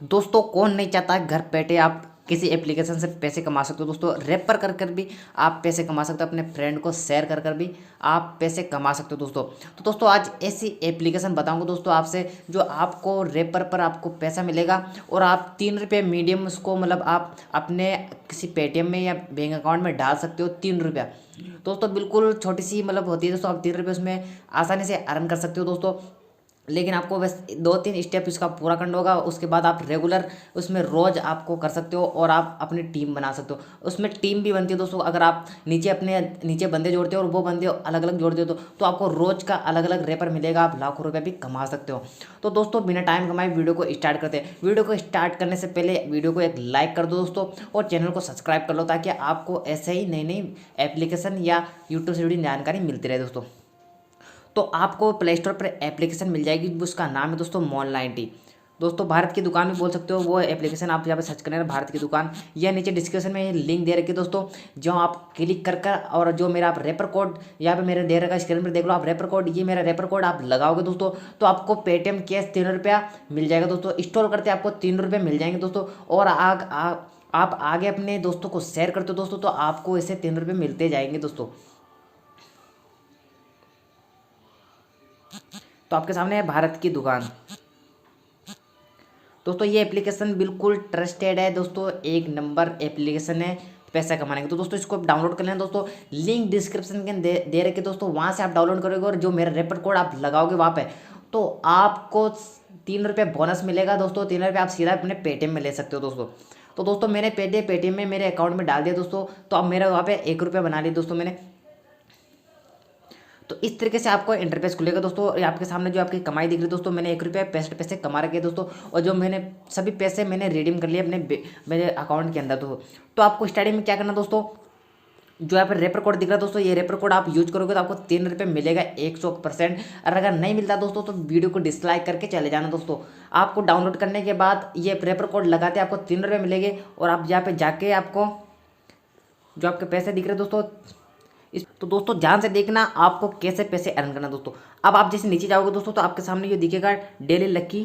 दोस्तों कौन नहीं चाहता है घर बैठे आप किसी एप्लीकेशन से पैसे कमा सकते हो। दोस्तों रेफर कर कर भी आप पैसे कमा सकते हो, अपने फ्रेंड को शेयर कर कर भी आप पैसे कमा सकते हो दोस्तों। तो दोस्तों आज ऐसी एप्लीकेशन बताऊंगा दोस्तों आपसे, जो आपको रेफर पर आपको पैसा मिलेगा और आप 3 रुपये मीडियम उसको मतलब आप अपने किसी पेटीएम में या बैंक अकाउंट में डाल सकते हो। 3 रुपया दोस्तों बिल्कुल छोटी सी मतलब होती है दोस्तों, आप 3 रुपये उसमें आसानी से अर्न कर सकते हो दोस्तों। लेकिन आपको बस 2-3 स्टेप इसका पूरा करना होगा, उसके बाद आप रेगुलर उसमें रोज़ आपको कर सकते हो और आप अपनी टीम बना सकते हो। उसमें टीम भी बनती है दोस्तों, अगर आप नीचे बंदे जोड़ते हो और वो बंदे अलग अलग जोड़ते हो तो आपको रोज़ का अलग अलग रेपर मिलेगा, आप लाखों रुपये भी कमा सकते हो। तो दोस्तों बिना टाइम कमाए वीडियो को स्टार्ट करते हैं। वीडियो को स्टार्ट करने से पहले वीडियो को एक लाइक कर दो दोस्तों, और चैनल को सब्सक्राइब कर लो, ताकि आपको ऐसे ही नई नई एप्लीकेशन या यूट्यूब से जुड़ी जानकारी मिलती रहे दोस्तों। तो आपको प्ले स्टोर पर एप्लीकेशन मिल जाएगी, उसका नाम है दोस्तों मॉल90। दोस्तों भारत की दुकान भी बोल सकते हो, वो एप्लीकेशन आप यहाँ पे सर्च करें भारत की दुकान, या नीचे डिस्क्रिप्शन में लिंक दे रखी है दोस्तों, जो आप क्लिक कर कर और जो मेरा आप रेपर कोड यहाँ पे मेरे दे रखा है, स्क्रीन पर देख लो आप रेपर कोड, ये मेरा रेपर कोड आप लगाओगे दोस्तों तो आपको पेटीएम कैश 3 रुपया मिल जाएगा दोस्तों। इंस्टॉल करते आपको 3 रुपये मिल जाएंगे दोस्तों, और आप आगे अपने दोस्तों को शेयर करते हो दोस्तों तो आपको इसे 3 रुपये मिलते जाएंगे दोस्तों। तो आपके सामने है भारत की दुकान। दोस्तों ये एप्लीकेशन बिल्कुल ट्रस्टेड है दोस्तों, एक नंबर एप्लीकेशन है पैसा कमाने की। तो दोस्तों इसको डाउनलोड कर लेना दोस्तों, लिंक डिस्क्रिप्शन के दे रखे दोस्तों, वहाँ से आप डाउनलोड करोगे और जो मेरा रेफर कोड आप लगाओगे वहाँ पे तो आपको 3 रुपये बोनस मिलेगा दोस्तों। 3 रुपये आप सीधा अपने पेटीएम में ले सकते हो दोस्तों। तो दोस्तों मैंने पेटीएम में मेरे अकाउंट में डाल दिया दोस्तों, तो अब मेरा वहाँ पे 1 रुपया बना लिया दोस्तों मैंने। तो इस तरीके से आपको इंटरफेस खुलेगा दोस्तों, और आपके सामने जो आपकी कमाई दिख रही है दोस्तों, मैंने 1 रुपया 65 पैसे कमा रखे दोस्तों, और जो मैंने सभी पैसे मैंने रिडीम कर लिए मेरे अकाउंट के अंदर तो आपको स्टार्टिंग में क्या करना दोस्तों, जो यहाँ पर रेपर कोड दिख रहा है दोस्तों, ये रेपर कोड आप यूज करोगे तो आपको 3 रुपये मिलेगा 100%। और अगर नहीं मिलता दोस्तों तो वीडियो को डिसलाइक करके चले जाना दोस्तों। आपको डाउनलोड करने के बाद ये रेपर कोड लगाते आपको 3 रुपये मिलेंगे, और आप यहाँ पे जाके आपको जो आपके पैसे दिख रहे हैं दोस्तों तो दोस्तों ध्यान से देखना आपको कैसे पैसे अर्न करना दोस्तों। अब आप जैसे नीचे जाओगे दोस्तों तो आपके सामने ये दिखेगा डेली लकी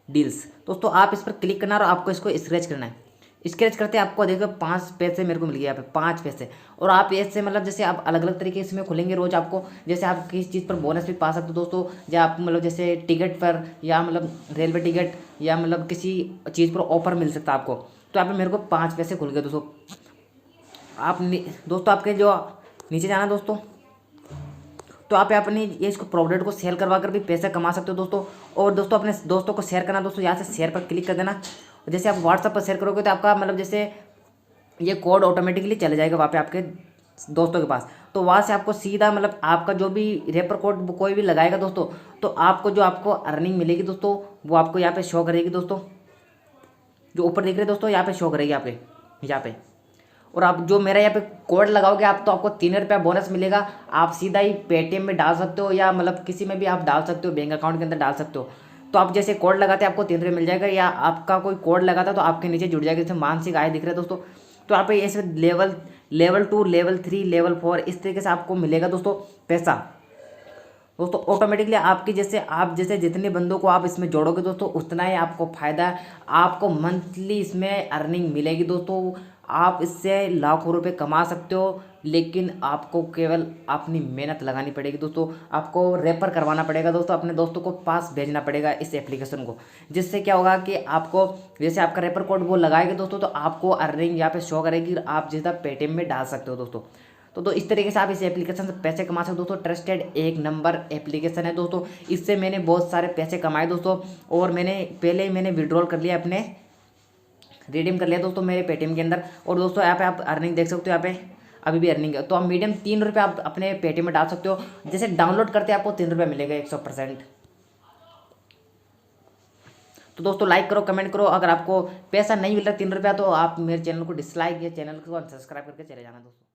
डील्स दोस्तों, आप इस पर क्लिक करना और आपको इसको स्क्रैच करना है। स्क्रैच करते आपको देखो 5 पैसे मेरे को मिल गए यहाँ पे 5 पैसे। और आप ऐसे मतलब जैसे आप अलग अलग तरीके इसमें खुलेंगे रोज आपको, जैसे आप किसी चीज़ पर बोनस भी पा सकते हो दोस्तों, या आप मतलब जैसे टिकट पर या मतलब रेलवे टिकट या मतलब किसी चीज़ पर ऑफर मिल सकता है आपको। तो यहाँ पे मेरे को 5 पैसे खुल गए दोस्तों। दोस्तों आपके जो नीचे जाना दोस्तों, तो आप अपनी ये इसको प्रोडक्ट को सेल करवा कर भी पैसे कमा सकते हो दोस्तों। और दोस्तों अपने दोस्तों को शेयर करना दोस्तों, यहाँ से शेयर पर क्लिक कर देना। जैसे आप व्हाट्सएप पर शेयर करोगे तो आपका मतलब जैसे ये कोड ऑटोमेटिकली चले जाएगा वहाँ पे आपके दोस्तों के पास। तो वहाँ से आपको सीधा मतलब आपका जो भी रेफर कोड कोई भी लगाएगा दोस्तों, तो आपको जो आपको अर्निंग मिलेगी दोस्तों वो आपको यहाँ पे शो करेगी दोस्तों। जो ऊपर दिख रहे दोस्तों यहाँ पे शो करेगी आपके यहाँ पे। और आप जो मेरा यहाँ पे कोड लगाओगे आप तो आपको 3 रुपया बोनस मिलेगा। आप सीधा ही पेटीएम में डाल सकते हो या मतलब किसी में भी आप डाल सकते हो, बैंक अकाउंट के अंदर डाल सकते हो। तो आप जैसे कोड लगाते हैं आपको 3 रुपये मिल जाएगा, या आपका कोई कोड लगाता तो आपके नीचे जुड़ जाएगा। जैसे मानसिक आय दिख रहा है दोस्तों, तो आप ऐसे लेवल 2 लेवल 3 लेवल 4 इस तरीके से आपको मिलेगा दोस्तों पैसा। दोस्तों ऑटोमेटिकली आपकी जैसे आप जैसे जितने बंदों को आप इसमें जोड़ोगे दोस्तों उतना ही आपको फ़ायदा है। आपको मंथली इसमें अर्निंग मिलेगी दोस्तों, आप इससे लाखों रुपए कमा सकते हो। लेकिन आपको केवल अपनी मेहनत लगानी पड़ेगी दोस्तों, आपको रेफर करवाना पड़ेगा दोस्तों, अपने दोस्तों को पास भेजना पड़ेगा इस एप्लीकेशन को। जिससे क्या होगा कि आपको जैसे आपका रेफर कोड वो लगाएंगे दोस्तों तो आपको अर्निंग यहाँ पे शो करेगी, आप सीधा पेटीएम में डाल सकते हो दोस्तों। तो इस तरीके से आप इस एप्लीकेशन से पैसे कमा सकते हो दोस्तों। ट्रस्टेड एक नंबर एप्लीकेशन है दोस्तों, इससे मैंने बहुत सारे पैसे कमाए दोस्तों, और मैंने विड्रॉल कर लिया अपने रिडीम कर लिया दोस्तों मेरे पेटीएम के अंदर। और दोस्तों यहाँ पे आप अर्निंग देख सकते हो, यहाँ पे अभी भी अर्निंग है। तो आप मीडियम 3 रुपये आप अपने पेटीएम में डाल सकते हो। जैसे डाउनलोड करते आपको 3 रुपये मिलेगा 100%। तो दोस्तों लाइक करो, कमेंट करो। अगर आपको पैसा नहीं मिल रहा 3 रुपया तो आप मेरे चैनल को डिसलाइक या चैनल को अनसब्सक्राइब करके चले जाना दोस्तों।